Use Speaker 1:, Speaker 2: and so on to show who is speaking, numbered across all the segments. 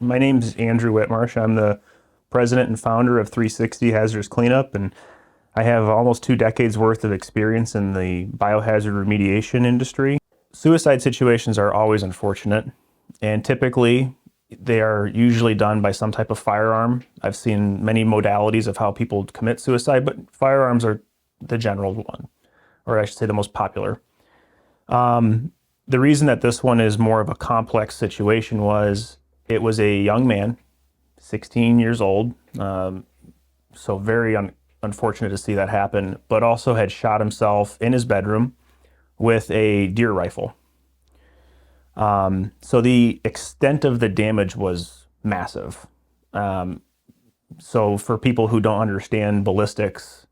Speaker 1: My name's Andrew Whitmarsh. I'm the president and founder of 360 Hazardous Cleanup, and I have almost 2 decades worth of experience in the biohazard remediation industry. Suicide situations are always unfortunate, and typically they are usually done by some type of firearm. I've seen many modalities of how people commit suicide, but firearms are the general one, or I should say the most popular. The reason that this one is more of a complex situation was it was a young man, 16 years old, so very unfortunate to see that happen, but also had shot himself in his bedroom with a deer rifle. So the extent of the damage was massive. So for people who don't understand ballistics,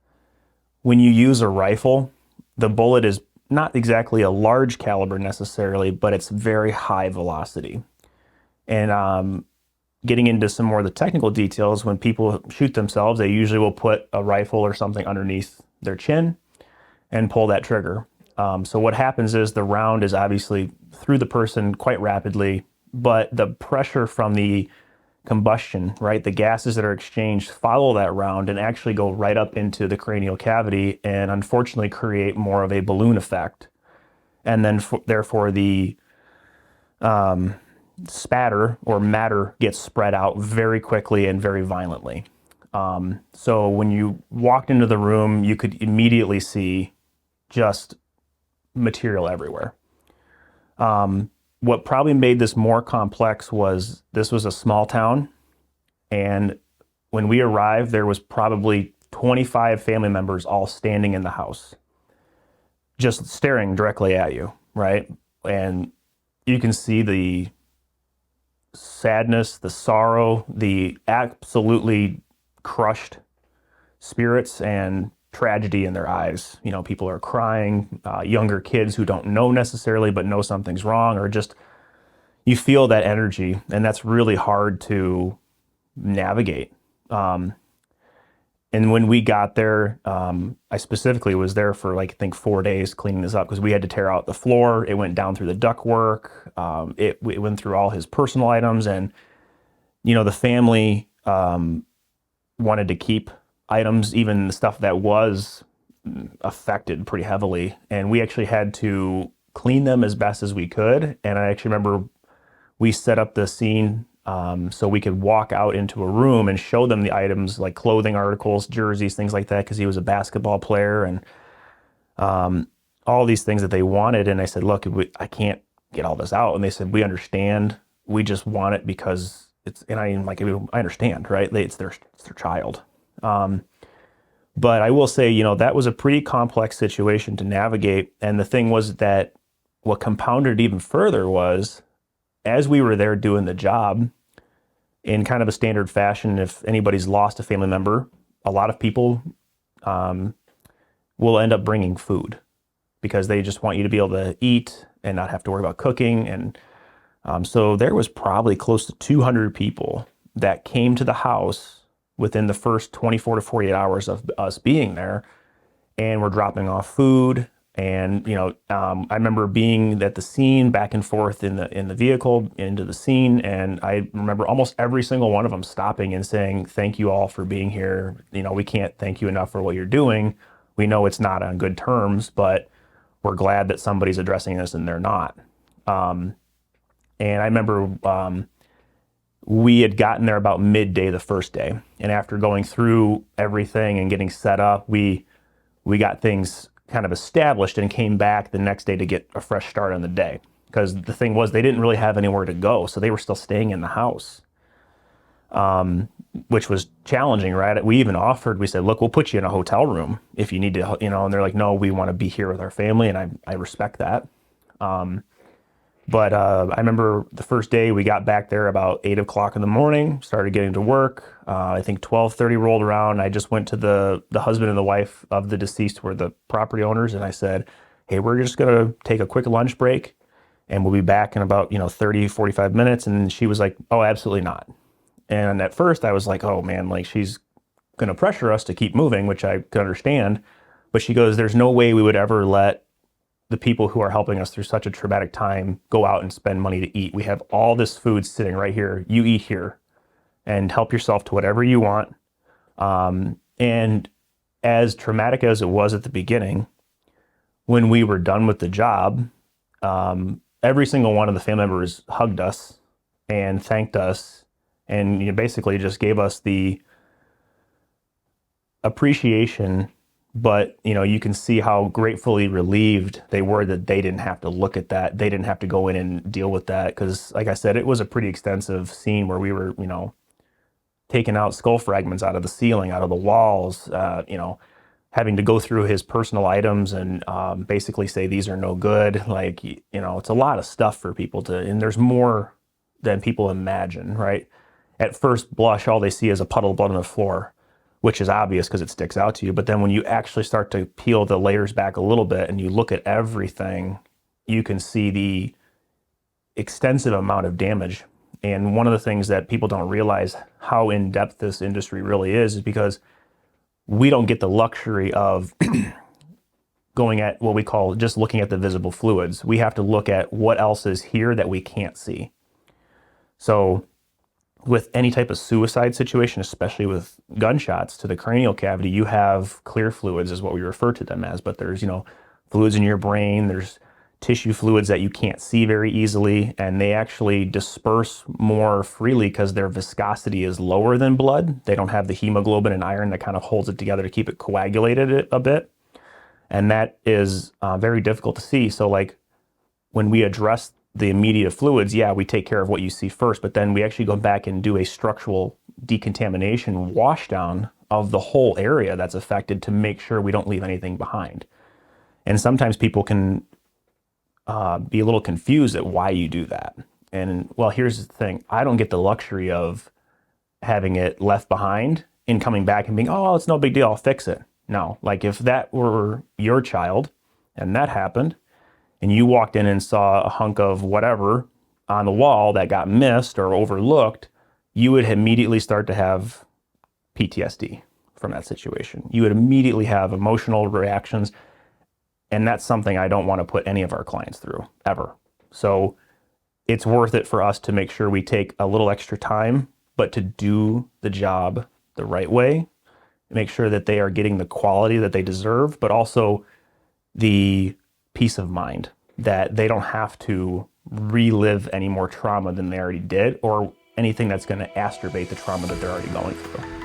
Speaker 1: when you use a rifle, the bullet is not exactly a large caliber necessarily, but it's very high velocity. And getting into some more of the technical details, when people shoot themselves, they usually will put a rifle or something underneath their chin and pull that trigger. So what happens is the round is obviously through the person quite rapidly, but the pressure from the combustion, right, the gases that are exchanged follow that round and actually go right up into the cranial cavity and unfortunately create more of a balloon effect. And then therefore the spatter or matter gets spread out very quickly and very violently. So when you walked into the room, you could immediately see just material everywhere. What probably made this more complex was this was a small town, and when we arrived, there was probably 25 family members all standing in the house, just staring directly at you, right? And you can see the sadness, the sorrow, the absolutely crushed spirits and tragedy in their eyes. You know, people are crying, younger kids who don't know necessarily, but know something's wrong, or just you feel that energy, and that's really hard to navigate. And when we got there, I specifically was there for like, I think 4 days cleaning this up because we had to tear out the floor. It went down through the ductwork. It went through all his personal items. And, you know, the family wanted to keep items, even the stuff that was affected pretty heavily. And we actually had to clean them as best as we could. And I actually remember we set up the scene so we could walk out into a room and show them the items like clothing articles, jerseys, things like that, because he was a basketball player, and all these things that they wanted. And I said, look, I can't get all this out. And they said, we understand. We just want it because it's, and I'm like, I understand, right? It's their child. But I will say, you know, that was a pretty complex situation to navigate. And the thing was that what compounded it even further was, as we were there doing the job, in kind of a standard fashion, if anybody's lost a family member, a lot of people will end up bringing food because they just want you to be able to eat and not have to worry about cooking. And so there was probably close to 200 people that came to the house within the first 24 to 48 hours of us being there, and we're dropping off food. And, you know, I remember being at the scene, back and forth in the vehicle into the scene. And I remember almost every single one of them stopping and saying, thank you all for being here. You know, we can't thank you enough for what you're doing. We know it's not on good terms, but we're glad that somebody's addressing this and they're not. And I remember we had gotten there about midday the first day. And after going through everything and getting set up, we got things kind of established and came back the next day to get a fresh start on the day. Because the thing was, they didn't really have anywhere to go, so they were still staying in the house, which was challenging, right? We even offered, we said, look, we'll put you in a hotel room if you need to, you know, and they're like, no, we want to be here with our family, and I respect that. But I remember the first day we got back there about 8 o'clock in the morning, started getting to work. I think 12:30 rolled around. I just went to the husband and the wife of the deceased were the property owners. And I said, hey, we're just going to take a quick lunch break and we'll be back in about, 30, 45 minutes. And she was like, oh, absolutely not. And at first I was like, oh man, like she's going to pressure us to keep moving, which I could understand. But she goes, there's no way we would ever let the people who are helping us through such a traumatic time go out and spend money to eat. We have all this food sitting right here. You eat here and help yourself to whatever you want. And as traumatic as it was at the beginning, when we were done with the job, every single one of the family members hugged us and thanked us, and basically just gave us the appreciation. But you can see how gratefully relieved they were that they didn't have to look at that. They didn't have to go in and deal with that, because like I said, it was a pretty extensive scene where we were taking out skull fragments out of the ceiling, out of the walls, having to go through his personal items and basically say these are no good. Like, it's a lot of stuff for people to, and there's more than people imagine, right? At first blush, all they see is a puddle of blood on the floor, which is obvious because it sticks out to you. But then when you actually start to peel the layers back a little bit and you look at everything, you can see the extensive amount of damage. And one of the things that people don't realize how in-depth this industry really is because we don't get the luxury of going at what we call just looking at the visible fluids. We have to look at what else is here that we can't see. So with any type of suicide situation, especially with gunshots to the cranial cavity, you have clear fluids is what we refer to them as, but there's, fluids in your brain, there's tissue fluids that you can't see very easily, and they actually disperse more freely because their viscosity is lower than blood. They don't have the hemoglobin and iron that kind of holds it together to keep it coagulated a bit. And that is very difficult to see. So like when we address the immediate fluids, yeah, we take care of what you see first, but then we actually go back and do a structural decontamination washdown of the whole area that's affected to make sure we don't leave anything behind. And sometimes people can be a little confused at why you do that. And well, here's the thing. I don't get the luxury of having it left behind and coming back and being, oh, it's no big deal, I'll fix it. No, like if that were your child and that happened and you walked in and saw a hunk of whatever on the wall that got missed or overlooked, you would immediately start to have PTSD from that situation. You would immediately have emotional reactions. And that's something I don't want to put any of our clients through, ever. So it's worth it for us to make sure we take a little extra time, but to do the job the right way, make sure that they are getting the quality that they deserve, but also the peace of mind that they don't have to relive any more trauma than they already did, or anything that's going to exacerbate the trauma that they're already going through.